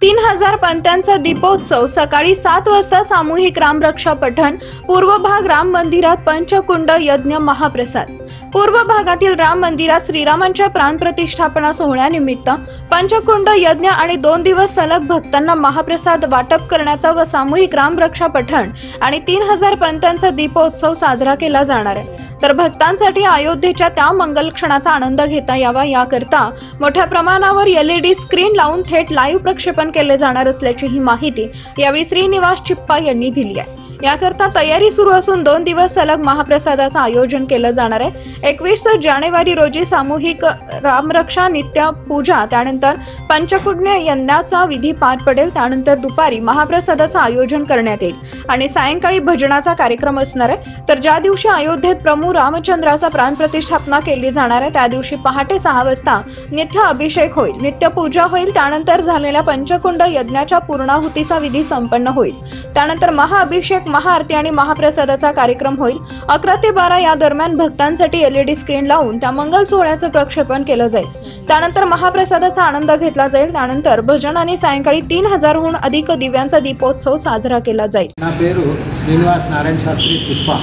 3000 पंत्यांचा दीपोत्सव सकाळी 7 वाजता सामूहिक रामरक्षा पठण, पूर्व भाग राम मंदिरात पंचकुंड यज्ञ महाप्रसाद। पूर्व भागातील राम मंदिरात श्रीरामांच्या प्राणप्रतिष्ठापना सोहळ्यानिमित्त पंचकुंड यज्ञ आणि 2 दिवस सलग भक्तांना महाप्रसाद वाटप करण्याचा व सामूहिक रामरक्षा पठण आणि 3000 पंत्यांचा दीपोत्सव साजरा केला जाणार आहे। तर भक्तांसाठी अयोध्येच्या त्या मंगल क्षणाचा आनंद घेता यावा याकरता मोठ्या प्रमाणावर LED स्क्रीन लावून थेट लाईव्ह प्रक्षेपण केले जाणार असल्याची ही माहिती यावेळी श्रीनिवास चिप्पा यांनी दिली आहे। याकरता तयारी सुरू असून 2 दिवस सलग महाप्रसादाचं आयोजन केलं जाणार आहे। 21 जानेवारी रोजी सामूहिक रामरक्षा नित्य पूजा, त्यानंतर पंचकुंड यज्ञाचा विधी पार पडेल। त्यानंतर दुपारी महाप्रसादाचं आयोजन करण्यात येईल आणि सायंकाळी भजनाचा कार्यक्रम असणार आहे। तर ज्या दिवशी अयोध्येत प्रभू रामचंद्राचा प्राणप्रतिष्ठापना केली जाणार आहे त्या दिवशी पहाटे 6 वाजता नित्य अभिषेक होईल, नित्य पूजा होईल। त्यानंतर झालेल्या पंचकुंड यज्ञाच्या पूर्णाहुतीचा विधी संपन्न होईल। त्यानंतर महाअभिषेक, महाआरती आणि महाप्रसादाचा कार्यक्रम होईल। 11 ते 12 या दरम्यान भक्तांसाठी LED स्क्रीन लावून त्या मंगल सोहळ्याचं प्रक्षेपण केलं जाईल। त्यानंतर महाप्रसादाचा आनंद घेतला जाईल। त्यानंतर भजन आणि सायंकाळी 3000हून अधिक दिव्यांचा दीपोत्सव साजरा केला जाईल। నా పేరు శ్రీనివాస్ నారాయణ శాస్త్రి చిప్ప।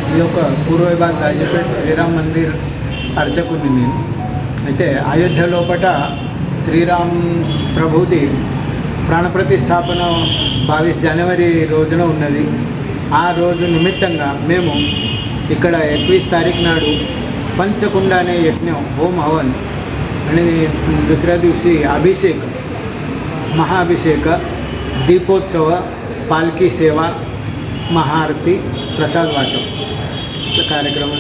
ఈ యొక్క పూర్వ విభాగ రాజపేట శ్రీరామ్ మందిర్ అర్చకుని నేను అయితే అయోధ్య లోపట శ్రీరామ్ ప్రభుది ప్రాణప్రతిష్ఠాపన 22 జనవరి రోజున ఉన్నది। ఆ రోజు నిమిత్తంగా మేము ఇక్కడ 21 తారీఖు నాడు पंचकुंड अने यज्ञ होम हवन आणि दुसऱ्या दिवशी अभिषेक, महाअभिषेक, दीपोत्सव, पालखी सेवा, महाआरती, प्रसाद वाटप कार्यक्रम